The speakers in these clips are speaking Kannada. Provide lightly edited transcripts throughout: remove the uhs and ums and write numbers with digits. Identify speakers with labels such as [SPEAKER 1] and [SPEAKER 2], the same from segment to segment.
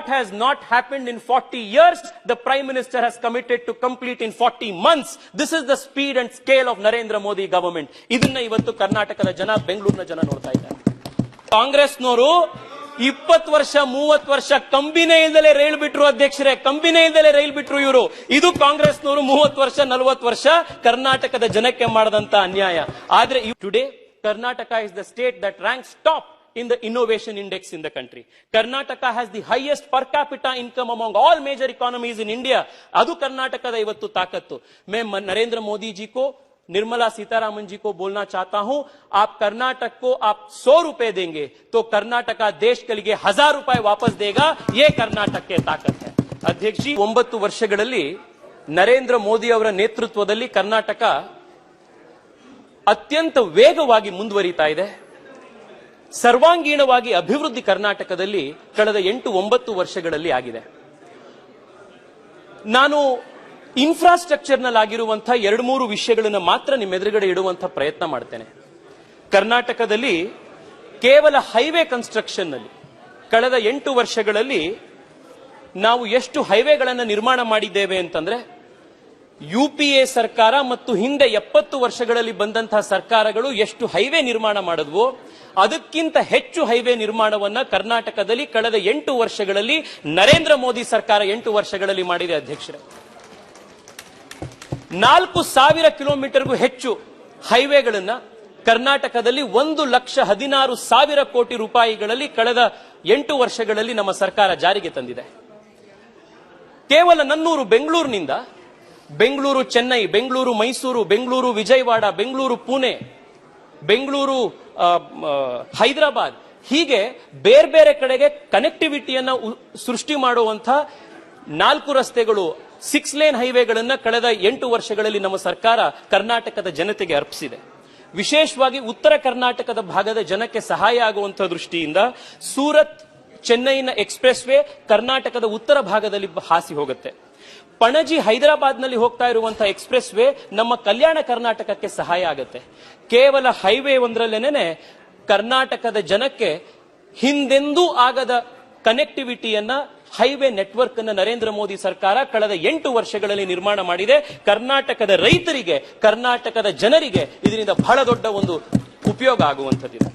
[SPEAKER 1] what has not happened in 40 years, the Prime Minister has committed to complete in 40 months. This is the speed and scale of Narendra Modi government. ಇದನ್ನ ಇವತ್ತು ಕರ್ನಾಟಕದ ಜನ, ಬೆಂಗಳೂರಿನ ಜನ ನೋಡ್ತಾ ಇದ್ದಾರೆ. ಕಾಂಗ್ರೆಸ್ನವರು 20 ವರ್ಷ 30 ವರ್ಷ ಕಂಬಿನೇ ಇಲ್ಲದೆ ರೈಲ್ ಬಿಟ್ರು ಅಧ್ಯಕ್ಷರೇ, ಕಂಬಿನೇ ಇಲ್ಲದೆ ರೈಲ್ ಬಿಟ್ರು ಇವರು. ಇದು ಕಾಂಗ್ರೆಸ್ನವರು 30 ವರ್ಷ 40 ವರ್ಷ ಕರ್ನಾಟಕದ ಜನಕ್ಕೆ ಮಾಡದಂತ ಅನ್ಯಾಯ. ಆದ್ರೆ today Karnataka is the state that ranks top in the innovation index in the country. Karnataka has the highest per capita income among all major economies in India. Adu Karnatakada ivattu taakattu. Main Narendra Modi ji ko, Nirmala Sitharaman ji को बोलना चाहता हूं, आप कर्नाटक को आप 100 रुपए देंगे तो कर्नाटका देश के लिए 1000 रुपए वापस देगा. ये कर्नाटक के ताकत है. अध्यक्ष जी, 9 ವರ್ಷಗಳಲ್ಲಿ ನರೇಂದ್ರ ಮೋದಿ ಅವರ ನೇತೃತ್ವದಲ್ಲಿ ಕರ್ನಾಟಕ ಅತ್ಯಂತ ವೇಗವಾಗಿ ಮುಂದುವರಿತಾ ಇದೆ. ಸರ್ವಾಂಗೀಣವಾಗಿ ಅಭಿವೃದ್ಧಿ ಕರ್ನಾಟಕದಲ್ಲಿ ಕಳೆದ 8-9 ವರ್ಷಗಳಲ್ಲಿ ಆಗಿದೆ. ನಾನು ಇನ್ಫ್ರಾಸ್ಟ್ರಕ್ಚರ್ ನಲ್ಲಿ ಆಗಿರುವಂತಹ 2-3 ವಿಷಯಗಳನ್ನು ಮಾತ್ರ ನಿಮ್ಮ ಎದುರುಗಡೆ ಇಡುವಂತ ಪ್ರಯತ್ನ ಮಾಡ್ತೇನೆ. ಕರ್ನಾಟಕದಲ್ಲಿ ಕೇವಲ ಹೈವೇ ಕನ್ಸ್ಟ್ರಕ್ಷನ್ ನಲ್ಲಿ ಕಳೆದ 8 ವರ್ಷಗಳಲ್ಲಿ ನಾವು ಎಷ್ಟು ಹೈವೇಗಳನ್ನು ನಿರ್ಮಾಣ ಮಾಡಿದ್ದೇವೆ ಅಂತಂದ್ರೆ, ಯುಪಿಎ ಸರ್ಕಾರ ಮತ್ತು ಹಿಂದೆ 70 ವರ್ಷಗಳಲ್ಲಿ ಬಂದಂತಹ ಸರ್ಕಾರಗಳು ಎಷ್ಟು ಹೈವೇ ನಿರ್ಮಾಣ ಮಾಡಿದ್ವೋ ಅದಕ್ಕಿಂತ ಹೆಚ್ಚು ಹೈವೇ ನಿರ್ಮಾಣವನ್ನ ಕರ್ನಾಟಕದಲ್ಲಿ ಕಳೆದ 8 ವರ್ಷಗಳಲ್ಲಿ ನರೇಂದ್ರ ಮೋದಿ ಸರ್ಕಾರ 8 ವರ್ಷಗಳಲ್ಲಿ ಮಾಡಿದೆ. ಅಧ್ಯಕ್ಷರೇ, 4000 ಕಿಲೋಮೀಟರ್ಗೂ ಹೆಚ್ಚು ಹೈವೇಗಳನ್ನ ಕರ್ನಾಟಕದಲ್ಲಿ 1,16,000 ಕೋಟಿ ರೂಪಾಯಿಗಳಲ್ಲಿ ಕಳೆದ 8 ವರ್ಷಗಳಲ್ಲಿ ನಮ್ಮ ಸರ್ಕಾರ ಜಾರಿಗೆ ತಂದಿದೆ. ಕೇವಲ ನನ್ನೂರು ಬೆಂಗಳೂರಿನಿಂದ ಬೆಂಗಳೂರು ಚೆನ್ನೈ, ಬೆಂಗಳೂರು ಮೈಸೂರು, ಬೆಂಗಳೂರು ವಿಜಯವಾಡ, ಬೆಂಗಳೂರು ಪುಣೆ, ಬೆಂಗಳೂರು ಹೈದರಾಬಾದ್, ಹೀಗೆ ಬೇರೆ ಬೇರೆ ಕಡೆಗೆ ಕನೆಕ್ಟಿವಿಟಿಯನ್ನ ಸೃಷ್ಟಿ ಮಾಡುವಂತ 4 ರಸ್ತೆಗಳು, 6 ಲೇನ್ ಹೈವೇಗಳನ್ನ ಕಳೆದ 8 ವರ್ಷಗಳಲ್ಲಿ ನಮ್ಮ ಸರ್ಕಾರ ಕರ್ನಾಟಕದ ಜನತೆಗೆ ಅರ್ಪಿಸಿದೆ. ವಿಶೇಷವಾಗಿ ಉತ್ತರ ಕರ್ನಾಟಕದ ಭಾಗದ ಜನಕ್ಕೆ ಸಹಾಯ ಆಗುವಂತಹ ದೃಷ್ಟಿಯಿಂದ ಸೂರತ್ ಚೆನ್ನೈನ ಎಕ್ಸ್ಪ್ರೆಸ್ ವೇ ಕರ್ನಾಟಕದ ಉತ್ತರ ಭಾಗದಲ್ಲಿ ಹಾಸಿ ಹೋಗುತ್ತೆ. ಪಣಜಿ ಹೈದರಾಬಾದ್ ನಲ್ಲಿ ಹೋಗ್ತಾ ಇರುವಂತಹ ಎಕ್ಸ್ಪ್ರೆಸ್ ವೇ ನಮ್ಮ ಕಲ್ಯಾಣ ಕರ್ನಾಟಕಕ್ಕೆ ಸಹಾಯ ಆಗುತ್ತೆ. ಕೇವಲ ಹೈವೇ ಒಂದರಲ್ಲೇನೆ ಕರ್ನಾಟಕದ ಜನಕ್ಕೆ ಹಿಂದೆಂದೂ ಆಗದ ಕನೆಕ್ಟಿವಿಟಿಯನ್ನ, ಹೈವೇ ನೆಟ್ವರ್ಕ್ ಅನ್ನು ನರೇಂದ್ರ ಮೋದಿ ಸರ್ಕಾರ ಕಳೆದ 8 ವರ್ಷಗಳಲ್ಲಿ ನಿರ್ಮಾಣ ಮಾಡಿದೆ. ಕರ್ನಾಟಕದ ರೈತರಿಗೆ, ಕರ್ನಾಟಕದ ಜನರಿಗೆ ಇದರಿಂದ ಬಹಳ ದೊಡ್ಡ ಒಂದು ಉಪಯೋಗ ಆಗುವಂತದ್ದಿದೆ.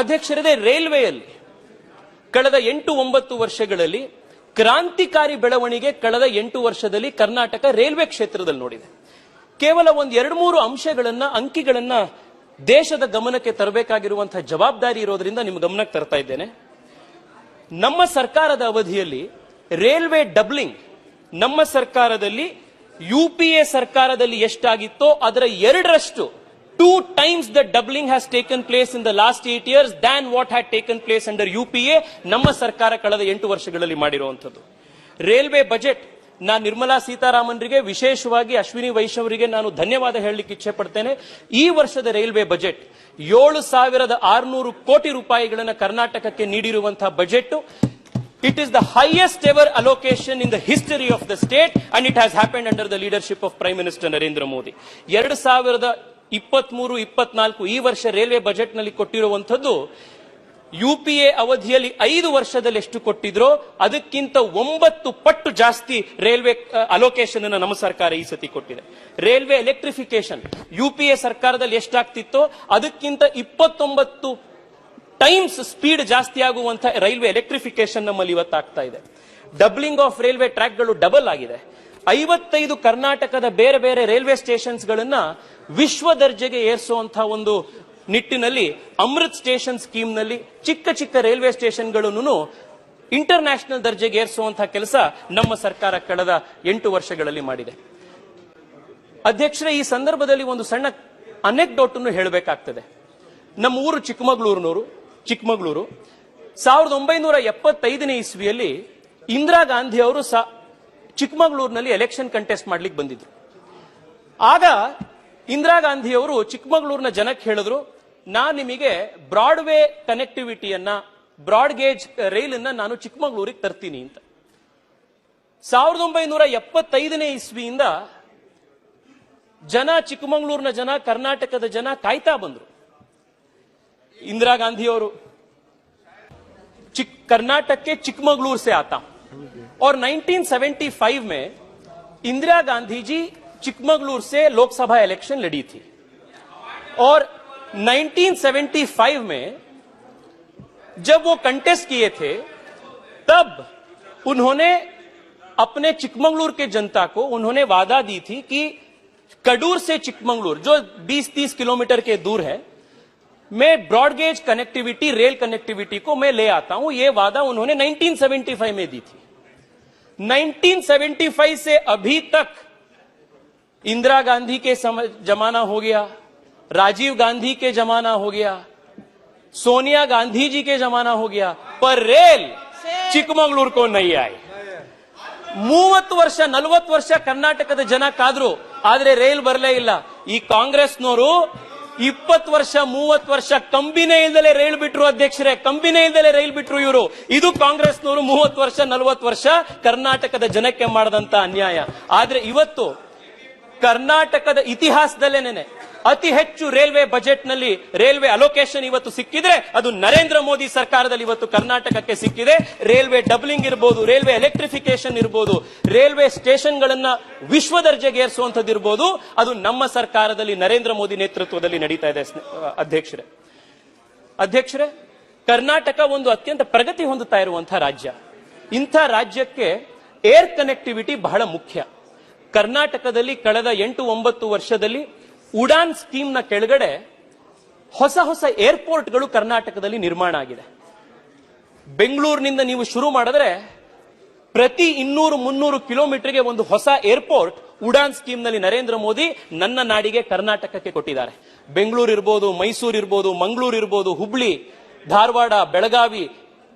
[SPEAKER 1] ಅಧ್ಯಕ್ಷರೇ, ರೈಲ್ವೆಯಲ್ಲಿ ಕಳೆದ 8-9 ವರ್ಷಗಳಲ್ಲಿ ಕ್ರಾಂತಿಕಾರಿ ಬೆಳವಣಿಗೆ ಕಳೆದ 8 ವರ್ಷದಲ್ಲಿ ಕರ್ನಾಟಕ ರೈಲ್ವೆ ಕ್ಷೇತ್ರದಲ್ಲಿ ನೋಡಿದೆ. ಕೇವಲ 1-2-3 ಅಂಶಗಳನ್ನ, ಅಂಕಿಗಳನ್ನ ದೇಶದ ಗಮನಕ್ಕೆ ತರಬೇಕಾಗಿರುವಂತಹ ಜವಾಬ್ದಾರಿ ಇರೋದ್ರಿಂದ ನಿಮ್ಮ ಗಮನಕ್ಕೆ ತರ್ತಾ ಇದ್ದೇನೆ. ನಮ್ಮ ಸರ್ಕಾರದ ಅವಧಿಯಲ್ಲಿ ರೈಲ್ವೆ ಡಬ್ಲಿಂಗ್ ನಮ್ಮ ಸರ್ಕಾರದಲ್ಲಿ ಯುಪಿಎ ಸರ್ಕಾರದಲ್ಲಿ ಎಷ್ಟಾಗಿತ್ತೋ ಅದರ 2ರಷ್ಟು, 2 times the doubling has taken place in the last 8 years than what had taken place under UPA. ನಮ್ಮ ಸರ್ಕಾರ ಕಳೆದ 8 ವರ್ಷಗಳಲ್ಲಿ ಮಾಡಿರುವಂತದ್ದು. ರೈಲ್ವೆ ಬಜೆಟ್, ನಾನು ನಿರ್ಮಲಾ ಸೀತಾರಾಮನ್ರಿಗೆ, ವಿಶೇಷವಾಗಿ ಅಶ್ವಿನಿ ವೈಷ್ಣವರಿಗೆ ನಾನು ಧನ್ಯವಾದ ಹೇಳಲಿಕ್ಕೆ ಇಚ್ಛೆ ಪಡ್ತೇನೆ. ಈ ವರ್ಷದ ರೈಲ್ವೆ ಬಜೆಟ್ 7,600 ಕೋಟಿ ರೂಪಾಯಿಗಳನ್ನು ಕರ್ನಾಟಕಕ್ಕೆ ನೀಡಿರುವಂತಹ budget. It is the highest ever allocation in the history of the state and it has happened under the leadership of Prime Minister Narendra Modi. 2023-24 ಈ ವರ್ಷ ರೈಲ್ವೆ ಬಜೆಟ್ ನಲ್ಲಿ ಕೊಟ್ಟಿರುವಂತದ್ದು ಯುಪಿಎ ಅವಧಿಯಲ್ಲಿ 5 ವರ್ಷದಲ್ಲಿ ಎಷ್ಟು ಕೊಟ್ಟಿದ್ರೋ ಅದಕ್ಕಿಂತ 9 ಪಟ್ಟು ಜಾಸ್ತಿ ರೈಲ್ವೆ ಅಲೋಕೇಶನ್ ಅನ್ನು ನಮ್ಮ ಸರ್ಕಾರ ಈ ಸತಿ ಕೊಟ್ಟಿದೆ. ರೈಲ್ವೆ ಎಲೆಕ್ಟ್ರಿಫಿಕೇಶನ್ ಯುಪಿಎ ಸರ್ಕಾರದಲ್ಲಿ ಎಷ್ಟಾಗ್ತಿತ್ತೋ ಅದಕ್ಕಿಂತ 29 ಟೈಮ್ಸ್ ಸ್ಪೀಡ್ ಜಾಸ್ತಿ ಆಗುವಂತ ರೈಲ್ವೆ ಎಲೆಕ್ಟ್ರಿಫಿಕೇಶನ್ ನಮ್ಮಲ್ಲಿ ಇವತ್ತಾಗ್ತಾ ಇದೆ. ಡಬ್ಲಿಂಗ್ ಆಫ್ ರೈಲ್ವೆ ಟ್ರ್ಯಾಕ್ಗಳು ಡಬಲ್ ಆಗಿದೆ. 55 ಕರ್ನಾಟಕದ ಬೇರೆ ಬೇರೆ ರೈಲ್ವೆ ಸ್ಟೇಷನ್ಸ್ ಗಳನ್ನ ವಿಶ್ವ ದರ್ಜೆಗೆ ಏರಿಸುವಂತಹ ಒಂದು ನಿಟ್ಟಿನಲ್ಲಿ ಅಮೃತ್ ಸ್ಟೇಷನ್ ಸ್ಕೀಮ್ ನಲ್ಲಿ ಚಿಕ್ಕ ಚಿಕ್ಕ ರೈಲ್ವೆ ಸ್ಟೇಷನ್ಗಳನ್ನು ಇಂಟರ್ ನ್ಯಾಷನಲ್ ದರ್ಜೆಗೆ ಏರಿಸುವಂತಹ ಕೆಲಸ ನಮ್ಮ ಸರ್ಕಾರ ಕಳೆದ 8 ವರ್ಷಗಳಲ್ಲಿ ಮಾಡಿದೆ. ಅಧ್ಯಕ್ಷರೇ, ಈ ಸಂದರ್ಭದಲ್ಲಿ ಒಂದು ಸಣ್ಣ ಅನೆಕ್ಡೋಟ್ ಅನ್ನು ಹೇಳಬೇಕಾಗ್ತದೆ. ನಮ್ಮ ಊರು ಚಿಕ್ಕಮಗಳೂರು 1975ನೇ ಇಸ್ವಿಯಲ್ಲಿ ಇಂದಿರಾ ಗಾಂಧಿ ಅವರು ಚಿಕ್ಕಮಗಳೂರಿನಲ್ಲಿ ಎಲೆಕ್ಷನ್ ಕಂಟೆಸ್ಟ್ ಮಾಡ್ಲಿಕ್ಕೆ ಬಂದಿದ್ರು. ಆಗ ಇಂದಿರಾ ಗಾಂಧಿ ಅವರು ಚಿಕ್ಕಮಗಳೂರಿನ ಜನಕ್ಕೆ ಹೇಳಿದ್ರು, ನಾನು ನಿಮಗೆ ಬ್ರಾಡ್ವೇ ಕನೆಕ್ಟಿವಿಟಿಯನ್ನ, ಬ್ರಾಡ್ ಗೇಜ್ ರೈಲ್ ಅನ್ನ ನಾನು ಚಿಕ್ಕಮಗಳೂರಿಗೆ ತರ್ತೀನಿ ಅಂತ. 1975ನೇ ಇಸ್ವಿಯಿಂದ ಜನ, ಚಿಕ್ಕಮಗಳೂರಿನ ಜನ, ಕರ್ನಾಟಕದ ಜನ ಕಾಯ್ತಾ ಬಂದ್ರು. ಇಂದಿರಾ ಗಾಂಧಿ ಅವರು कर्नाटक के चिकमगलूर से आता हूं और 1975 में इंदिरा गांधी जी चिकमगलूर से लोकसभा इलेक्शन लड़ी थी और 1975 में जब वो कंटेस्ट किए थे तब उन्होंने अपने चिकमगलूर के जनता को उन्होंने वादा दी थी कि कडूर से चिकमगलूर जो 20-30 किलोमीटर के दूर है, मैं ब्रॉडगेज कनेक्टिविटी, रेल कनेक्टिविटी को मैं ले आता हूं। यह वादा उन्होंने 1975 में दी थी। 1975 से अभी तक इंदिरा गांधी के जमाना हो गया, राजीव गांधी के जमाना हो गया, सोनिया गांधी जी के जमाना हो गया, पर रेल चिकमगलूर को नहीं आई। 30 ವರ್ಷ 40 ವರ್ಷ ಕರ್ನಾಟಕದ ಜನ ಕಾದ್ರು, ಆದ್ರೆ ರೈಲ್ ಬರಲೇ ಇಲ್ಲ। ಈ ಕಾಂಗ್ರೆಸ್ನವರು 20 ವರ್ಷ 30 ವರ್ಷ ಕಂಬಿನೇ ಇಲ್ಲದೆ ರೈಲ್ ಬಿಟ್ರು ಅಧ್ಯಕ್ಷರೇ, ಕಂಬಿನೇ ಇಲ್ಲದೆ ರೈಲ್ ಬಿಟ್ರು ಇವರು। ಇದು ಕಾಂಗ್ರೆಸ್ನವರು 30 ವರ್ಷ 40 ವರ್ಷ ಕರ್ನಾಟಕದ ಜನಕ್ಕೆ ಮಾಡಿದಂತ ಅನ್ಯಾಯ। ಆದ್ರೆ ಇವತ್ತು ಕರ್ನಾಟಕದ ಇತಿಹಾಸದಲ್ಲೇನೆ ಅತಿ ಹೆಚ್ಚು ರೈಲ್ವೆ ಬಜೆಟ್ ನಲ್ಲಿ ರೈಲ್ವೆ ಅಲೋಕೇಶನ್ ಇವತ್ತು ಸಿಕ್ಕಿದ್ರೆ ಅದು ನರೇಂದ್ರ ಮೋದಿ ಸರ್ಕಾರದಲ್ಲಿ ಇವತ್ತು ಕರ್ನಾಟಕಕ್ಕೆ ಸಿಕ್ಕಿದೆ। ರೈಲ್ವೆ ಡಬ್ಲಿಂಗ್ ಇರಬಹುದು, ರೈಲ್ವೆ ಎಲೆಕ್ಟ್ರಿಫಿಕೇಶನ್ ಇರಬಹುದು, ರೈಲ್ವೆ ಸ್ಟೇಷನ್ ಗಳನ್ನ ವಿಶ್ವ ದರ್ಜೆಗೆ ಏರಿಸುವಂತದ್ದು ಇರಬಹುದು, ಅದು ನಮ್ಮ ಸರ್ಕಾರದಲ್ಲಿ ನರೇಂದ್ರ ಮೋದಿ ನೇತೃತ್ವದಲ್ಲಿ ನಡೀತಾ ಇದೆ ಅಧ್ಯಕ್ಷರೇ, ಕರ್ನಾಟಕ ಒಂದು ಅತ್ಯಂತ ಪ್ರಗತಿ ಹೊಂದುತ್ತಾ ಇರುವಂತಹ ರಾಜ್ಯ। ಇಂಥ ರಾಜ್ಯಕ್ಕೆ ಏರ್ ಕನೆಕ್ಟಿವಿಟಿ ಬಹಳ ಮುಖ್ಯ। ಕರ್ನಾಟಕದಲ್ಲಿ ಕಳೆದ 8-9 ವರ್ಷದಲ್ಲಿ ಉಡಾನ್ ಸ್ಕೀಮ್ ನ ಕೆಳಗಡೆ ಹೊಸ ಹೊಸ ಏರ್ಪೋರ್ಟ್ಗಳು ಕರ್ನಾಟಕದಲ್ಲಿ ನಿರ್ಮಾಣ ಆಗಿದೆ। ಬೆಂಗಳೂರಿನಿಂದ ನೀವು ಶುರು ಮಾಡಿದ್ರೆ ಪ್ರತಿ 200-300 ಕಿಲೋಮೀಟರ್ಗೆ ಒಂದು ಹೊಸ ಏರ್ಪೋರ್ಟ್ ಉಡಾನ್ ಸ್ಕೀಮ್ ನಲ್ಲಿ ನರೇಂದ್ರ ಮೋದಿ ನನ್ನ ನಾಡಿಗೆ ಕರ್ನಾಟಕಕ್ಕೆ ಕೊಟ್ಟಿದ್ದಾರೆ। ಬೆಂಗಳೂರು ಇರಬಹುದು, ಮೈಸೂರು ಇರಬಹುದು, ಮಂಗಳೂರು ಇರಬಹುದು, ಹುಬ್ಳಿ, ಧಾರವಾಡ, ಬೆಳಗಾವಿ,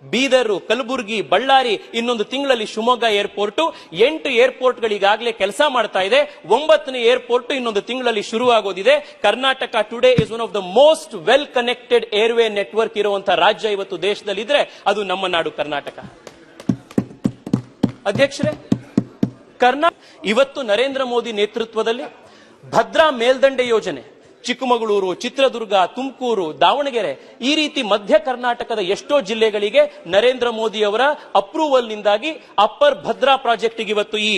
[SPEAKER 1] ಬೀದರ್, ಕಲಬುರಗಿ, ಬಳ್ಳಾರಿ, ಇನ್ನೊಂದು ತಿಂಗಳಲ್ಲಿ ಶಿವಮೊಗ್ಗ ಏರ್ಪೋರ್ಟ್, 8 ಏರ್ಪೋರ್ಟ್ಗಳು ಈಗಾಗಲೇ ಕೆಲಸ ಮಾಡ್ತಾ ಇದೆ। 9ನೇ ಏರ್ಪೋರ್ಟ್ ಇನ್ನೊಂದು ತಿಂಗಳಲ್ಲಿ ಶುರುವಾಗೋದಿದೆ। Karnataka today is one of the most well connected airway network ಇರುವಂತಹ ರಾಜ್ಯ ಇವತ್ತು ದೇಶದಲ್ಲಿ ಇದ್ರೆ ಅದು ನಮ್ಮ ನಾಡು ಕರ್ನಾಟಕ ಅಧ್ಯಕ್ಷರೇ। ಇವತ್ತು ನರೇಂದ್ರ ಮೋದಿ ನೇತೃತ್ವದಲ್ಲಿ ಭದ್ರಾ ಮೇಲ್ದಂಡೆ ಯೋಜನೆ ಚಿಕ್ಕಮಗಳೂರು, ಚಿತ್ರದುರ್ಗ, ತುಮಕೂರು, ದಾವಣಗೆರೆ ಈ ರೀತಿ ಮಧ್ಯ ಕರ್ನಾಟಕದ ಎಷ್ಟೋ ಜಿಲ್ಲೆಗಳಿಗೆ ನರೇಂದ್ರ ಮೋದಿ ಅವರ ಅಪ್ರೂವಲ್ ನಿಂದಾಗಿ ಅಪ್ಪರ್ ಭದ್ರಾ ಪ್ರಾಜೆಕ್ಟ್ ಇವತ್ತು ಈ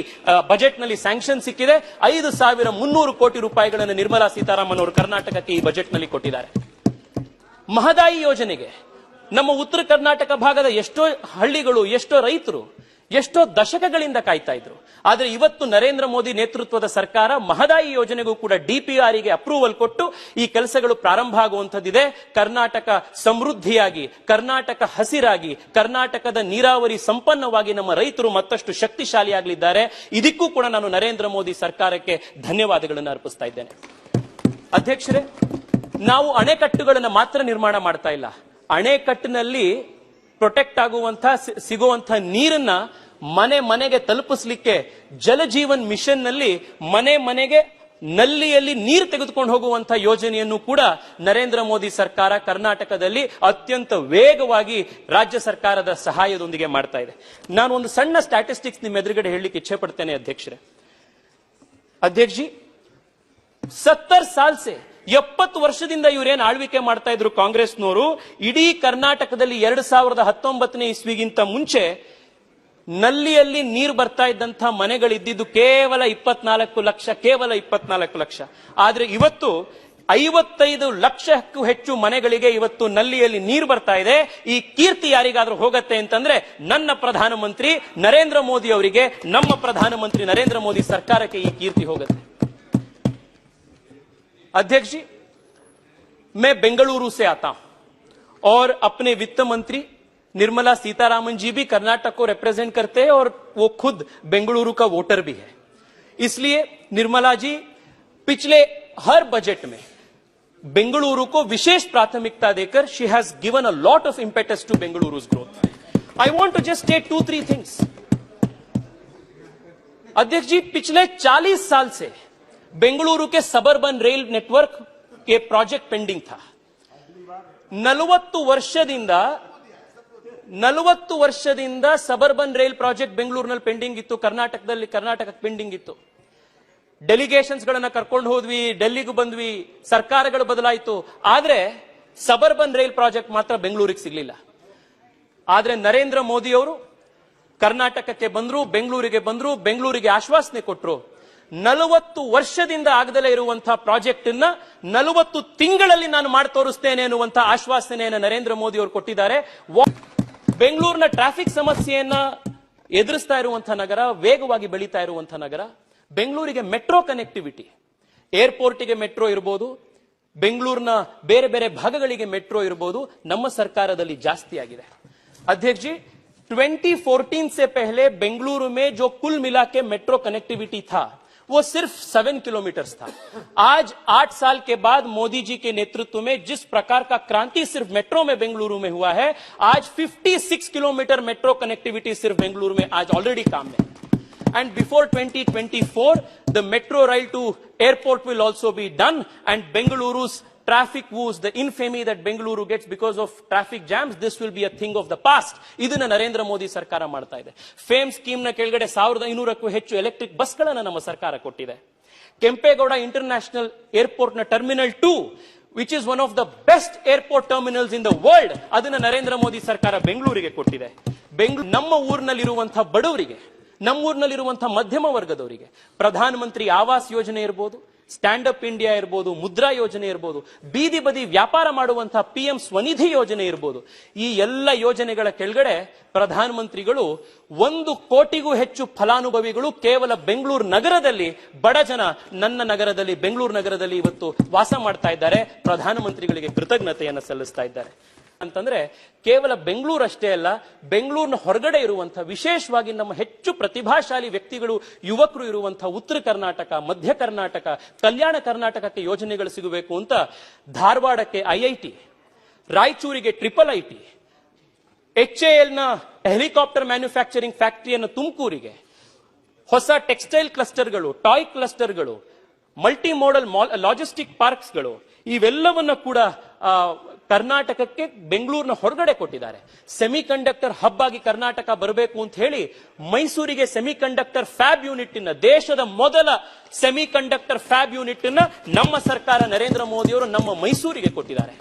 [SPEAKER 1] ಬಜೆಟ್ ನಲ್ಲಿ ಸ್ಯಾಂಕ್ಷನ್ ಸಿಕ್ಕಿದೆ। 5,300 ಕೋಟಿ ರೂಪಾಯಿಗಳನ್ನು ನಿರ್ಮಲಾ ಸೀತಾರಾಮನ್ ಅವರು ಕರ್ನಾಟಕಕ್ಕೆ ಈ ಬಜೆಟ್ ನಲ್ಲಿ ಕೊಟ್ಟಿದ್ದಾರೆ। ಮಹದಾಯಿ ಯೋಜನೆಗೆ ನಮ್ಮ ಉತ್ತರ ಕರ್ನಾಟಕ ಭಾಗದ ಎಷ್ಟೋ ಹಳ್ಳಿಗಳು, ಎಷ್ಟೋ ರೈತರು ಎಷ್ಟೋ ದಶಕಗಳಿಂದ ಕಾಯ್ತಾ ಇದ್ರು। ಆದ್ರೆ ಇವತ್ತು ನರೇಂದ್ರ ಮೋದಿ ನೇತೃತ್ವದ ಸರ್ಕಾರ ಮಹದಾಯಿ ಯೋಜನೆಗೂ ಕೂಡ DPR ಗೆ ಅಪ್ರೂವಲ್ ಕೊಟ್ಟು ಈ ಕೆಲಸಗಳು ಪ್ರಾರಂಭ ಆಗುವಂತದ್ದಿದೆ। ಕರ್ನಾಟಕ ಸಮೃದ್ಧಿಯಾಗಿ, ಕರ್ನಾಟಕ ಹಸಿರಾಗಿ, ಕರ್ನಾಟಕದ ನೀರಾವರಿ ಸಂಪನ್ನವಾಗಿ ನಮ್ಮ ರೈತರು ಮತ್ತಷ್ಟು ಶಕ್ತಿಶಾಲಿಯಾಗಲಿದ್ದಾರೆ। ಇದಕ್ಕೂ ಕೂಡ ನಾನು ನರೇಂದ್ರ ಮೋದಿ ಸರ್ಕಾರಕ್ಕೆ ಧನ್ಯವಾದಗಳನ್ನು ಅರ್ಪಿಸ್ತಾ ಇದ್ದೇನೆ ಅಧ್ಯಕ್ಷರೇ। ನಾವು ಅಣೆಕಟ್ಟುಗಳನ್ನು ಮಾತ್ರ ನಿರ್ಮಾಣ ಮಾಡ್ತಾ ಇಲ್ಲ, ಅಣೆಕಟ್ಟಿನಲ್ಲಿ ಪ್ರೊಟೆಕ್ಟ್ ಆಗುವಂತಹ ಸಿಗುವಂತಹ ನೀರನ್ನ ಮನೆ ಮನೆಗೆ ತಲುಪಿಸಲಿಕ್ಕೆ ಜಲಜೀವನ್ ಮಿಷನ್ ನಲ್ಲಿ ಮನೆ ಮನೆಗೆ ನಲ್ಲಿಯಲ್ಲಿ ನೀರು ತೆಗೆದುಕೊಂಡು ಹೋಗುವಂತಹ ಯೋಜನೆಯನ್ನು ಕೂಡ ನರೇಂದ್ರ ಮೋದಿ ಸರ್ಕಾರ ಕರ್ನಾಟಕದಲ್ಲಿ ಅತ್ಯಂತ ವೇಗವಾಗಿ ರಾಜ್ಯ ಸರ್ಕಾರದ ಸಹಾಯದೊಂದಿಗೆ ಮಾಡ್ತಾ ಇದೆ। ನಾನು ಒಂದು ಸಣ್ಣ ಸ್ಟ್ಯಾಟಿಸ್ಟಿಕ್ಸ್ ನಿಮ್ಮ ಎದುರುಗಡೆ ಹೇಳಲಿಕ್ಕೆ ಇಚ್ಛೆ ಪಡ್ತೇನೆ ಅಧ್ಯಕ್ಷರೇ। ಅಧ್ಯಕ್ಷ ಜಿ 70 ಸಾಲ್ ಸೆ 70 ವರ್ಷದಿಂದ ಇವರೇನು ಆಳ್ವಿಕೆ ಮಾಡ್ತಾ ಇದ್ರು ಕಾಂಗ್ರೆಸ್ನವರು, ಇಡೀ ಕರ್ನಾಟಕದಲ್ಲಿ 2019ನೇ ಇಸ್ವಿಗಿಂತ ಮುಂಚೆ ನಲ್ಲಿಯಲ್ಲಿ ನೀರು ಬರ್ತಾ ಇದ್ದಂತಹ ಮನೆಗಳಿದ್ದಿದ್ದು ಕೇವಲ 24 ಲಕ್ಷ, ಕೇವಲ 24 ಲಕ್ಷ। ಆದ್ರೆ ಇವತ್ತು 55 ಲಕ್ಷಕ್ಕೂ ಹೆಚ್ಚು ಮನೆಗಳಿಗೆ ಇವತ್ತು ನಲ್ಲಿಯಲ್ಲಿ ನೀರು ಬರ್ತಾ ಇದೆ। ಈ ಕೀರ್ತಿ ಯಾರಿಗಾದ್ರೂ ಹೋಗತ್ತೆ ಅಂತಂದ್ರೆ ನನ್ನ ಪ್ರಧಾನಮಂತ್ರಿ ನರೇಂದ್ರ ಮೋದಿ ಅವರಿಗೆ, ನಮ್ಮ ಪ್ರಧಾನಮಂತ್ರಿ ನರೇಂದ್ರ ಮೋದಿ ಸರ್ಕಾರಕ್ಕೆ ಈ ಕೀರ್ತಿ ಹೋಗುತ್ತೆ अध्यक्ष जी। मैं बेंगलुरु से आता हूं और अपने वित्त मंत्री निर्मला सीतारामन जी भी कर्नाटक को रिप्रेजेंट करते हैं और वो खुद बेंगलुरु का वोटर भी है। इसलिए निर्मला जी पिछले हर बजट में बेंगलुरु को विशेष प्राथमिकता देकर she has given a lot of impetus to Bengaluru's growth। I want to just state 2-3 things। अध्यक्ष जी, पिछले 40 साल से बेंगलुरु के सबर्बन रेल नेटवर्क के प्रोजेक्ट पेंडिंग था। 40 ವರ್ಷದಿಂದ ಸಬರ್ಬನ್ ರೈಲ್ ಪ್ರಾಜೆಕ್ಟ್ ಬೆಂಗಳೂರಿನಲ್ಲಿ ಪೆಂಡಿಂಗ್ ಇತ್ತು, ಕರ್ನಾಟಕಕ್ಕೆ ಪೆಂಡಿಂಗ್ ಇತ್ತು। ಡೆಲಿಗೇಷನ್ಸ್ ಗಳನ್ನ ಕರ್ಕೊಂಡು ಹೋದ್ವಿ, ಡೆಲ್ಲಿಗೂ ಬಂದ್ವಿ, ಸರ್ಕಾರಗಳು ಬದಲಾಯಿತು, ಆದ್ರೆ ಸಬರ್ಬನ್ ರೈಲ್ ಪ್ರಾಜೆಕ್ಟ್ ಮಾತ್ರ ಬೆಂಗಳೂರಿಗೆ ಸಿಗಲಿಲ್ಲ। ಆದ್ರೆ ನರೇಂದ್ರ ಮೋದಿ ಅವರು ಕರ್ನಾಟಕಕ್ಕೆ ಬಂದ್ರು, ಬೆಂಗಳೂರಿಗೆ ಆಶ್ವಾಸನೆ ಕೊಟ್ಟರು. 40 ವರ್ಷದಿಂದ ಆಗದಲೇ ಇರುವಂತಹ ಪ್ರಾಜೆಕ್ಟ್ ಅನ್ನ 40 ತಿಂಗಳಲ್ಲಿ ನಾನು ಮಾಡಿ ತೋರಿಸ್ತೇನೆ ಅನ್ನುವಂತ ಆಶ್ವಾಸನೆಯನ್ನು ನರೇಂದ್ರ ಮೋದಿ ಅವರು ಕೊಟ್ಟಿದ್ದಾರೆ. ಬೆಂಗಳೂರಿನ ಟ್ರಾಫಿಕ್ ಸಮಸ್ಯೆಯನ್ನ ಎದುರಿಸ್ತಾ ಇರುವಂತಹ ನಗರ, ವೇಗವಾಗಿ ಬೆಳೀತಾ ಇರುವಂತಹ ನಗರ. ಬೆಂಗಳೂರಿಗೆ ಮೆಟ್ರೋ ಕನೆಕ್ಟಿವಿಟಿ, ಏರ್ಪೋರ್ಟ್ಗೆ ಮೆಟ್ರೋ ಇರಬಹುದು, ಬೆಂಗಳೂರಿನ ಬೇರೆ ಬೇರೆ ಭಾಗಗಳಿಗೆ ಮೆಟ್ರೋ ಇರಬಹುದು, ನಮ್ಮ ಸರ್ಕಾರದಲ್ಲಿ ಜಾಸ್ತಿ ಆಗಿದೆ. अध्यक्ष जी, 2014 से पहले बेंगलुरु में जो कुल मिला के मेट्रो कनेक्टिविटी था वो सिर्फ 7 किलोमीटर था. आज 8 साल के बाद मोदी जी के नेतृत्व में जिस प्रकार का क्रांति सिर्फ मेट्रो में बेंगलुरु में हुआ है, आज 56 किलोमीटर मेट्रो कनेक्टिविटी सिर्फ बेंगलुरु में आज ऑलरेडी काम में. And before 2024, the metro rail to airport will also be done, and Bengaluru's traffic woes, the infamy that Bengaluru gets because of traffic jams, this will be a thing of the past. ಇದನ್ನ ನರೇಂದ್ರ ಮೋದಿ ಸರ್ಕಾರ ಮಾಡ್ತಾ ಇದೆ. ಫೇಮ್ ಸ್ಕೀಮ್ ನ ಕೆಳಗಡೆ 1500ಕ್ಕೂ ಹೆಚ್ಚು ಎಲೆಕ್ಟ್ರಿಕ್ ಬಸ್ಗಳನ್ನು ನಮ್ಮ ಸರ್ಕಾರ ಕೊಟ್ಟಿದೆ. ಕೆಂಪೇಗೌಡ ಇಂಟರ್ನ್ಯಾಷನಲ್ ಏರ್ಪೋರ್ಟ್ ನ terminal 2, which is one of the best airport terminals in the world, ಅದನ್ನ ನರೇಂದ್ರ ಮೋದಿ ಸರ್ಕಾರ ಬೆಂಗಳೂರಿಗೆ ಕೊಟ್ಟಿದೆ. ನಮ್ಮ ಊರಿನಲ್ಲಿರುವಂತಹ ಬಡವರಿಗೆ, ನಮ್ಮೂರಿನಲ್ಲಿರುವಂತಹ ಮಧ್ಯಮ ವರ್ಗದವರಿಗೆ ಪ್ರಧಾನ ಮಂತ್ರಿ ಆವಾಸ್ ಯೋಜನೆ ಇರಬಹುದು, ಸ್ಟ್ಯಾಂಡ್ ಅಪ್ ಇಂಡಿಯಾ ಇರಬಹುದು, ಮುದ್ರಾ ಯೋಜನೆ ಇರಬಹುದು, ಬೀದಿ ಬದಿ ವ್ಯಾಪಾರ ಮಾಡುವಂತಹ PM ಸ್ವನಿಧಿ ಯೋಜನೆ ಇರಬಹುದು. ಈ ಎಲ್ಲ ಯೋಜನೆಗಳ ಕೆಳಗಡೆ ಪ್ರಧಾನ ಮಂತ್ರಿಗಳು 1 ಕೋಟಿಗೂ ಹೆಚ್ಚು ಫಲಾನುಭವಿಗಳು ಕೇವಲ ಬೆಂಗಳೂರು ನಗರದಲ್ಲಿ, ಬಡ ಜನ ನನ್ನ ನಗರದಲ್ಲಿ, ಬೆಂಗಳೂರು ನಗರದಲ್ಲಿ ಇವತ್ತು ವಾಸ ಮಾಡ್ತಾ ಇದ್ದಾರೆ. ಪ್ರಧಾನ ಮಂತ್ರಿಗಳಿಗೆ ಕೃತಜ್ಞತೆಯನ್ನು ಸಲ್ಲಿಸ್ತಾ ಇದ್ದಾರೆ. ಅಂತಂದ್ರೆ ಕೇವಲ ಬೆಂಗಳೂರು ಅಷ್ಟೇ ಅಲ್ಲ, ಬೆಂಗಳೂರಿನ ಹೊರಗಡೆ ಇರುವಂತಹ, ವಿಶೇಷವಾಗಿ ನಮ್ಮ ಹೆಚ್ಚು ಪ್ರತಿಭಾಶಾಲಿ ವ್ಯಕ್ತಿಗಳು, ಯುವಕರು ಇರುವಂತಹ ಉತ್ತರ ಕರ್ನಾಟಕ, ಮಧ್ಯ ಕರ್ನಾಟಕ, ಕಲ್ಯಾಣ ಕರ್ನಾಟಕಕ್ಕೆ ಯೋಜನೆಗಳು ಸಿಗಬೇಕು ಅಂತ ಧಾರವಾಡಕ್ಕೆ IIT, ರಾಯಚೂರಿಗೆ IIIT, HAL ನ ಹೆಲಿಕಾಪ್ಟರ್ ಮ್ಯಾನುಫ್ಯಾಕ್ಚರಿಂಗ್ ಫ್ಯಾಕ್ಟರಿಯನ್ನು ತುಮಕೂರಿಗೆ, ಹೊಸ ಟೆಕ್ಸ್ಟೈಲ್ ಕ್ಲಸ್ಟರ್ಗಳು, ಟಾಯ್ ಕ್ಲಸ್ಟರ್ಗಳು, ಮಲ್ಟಿ ಮೋಡಲ್ ಲಾಜಿಸ್ಟಿಕ್ ಪಾರ್ಕ್ಸ್ಗಳು, ಇವೆಲ್ಲವನ್ನ ಕೂಡ ಕರ್ನಾಟಕಕ್ಕೆ ಬೆಂಗಳೂರಿನ ಹೊರಗಡೆ ಕೊಟ್ಟಿದ್ದಾರೆ. ಸೆಮಿ ಕಂಡಕ್ಟರ್ ಹಬ್ ಆಗಿ ಕರ್ನಾಟಕ ಬರಬೇಕು ಅಂತ ಹೇಳಿ ಮೈಸೂರಿಗೆ ಸೆಮಿ ಕಂಡಕ್ಟರ್ ಫ್ಯಾಬ್ ಯೂನಿಟ್ ಅನ್ನ, ದೇಶದ ಮೊದಲ ಸೆಮಿ ಕಂಡಕ್ಟರ್ ಫ್ಯಾಬ್ ಯೂನಿಟ್ ಅನ್ನ ನಮ್ಮ ಸರ್ಕಾರ, ನರೇಂದ್ರ ಮೋದಿ ಅವರು ನಮ್ಮ ಮೈಸೂರಿಗೆ ಕೊಟ್ಟಿದ್ದಾರೆ.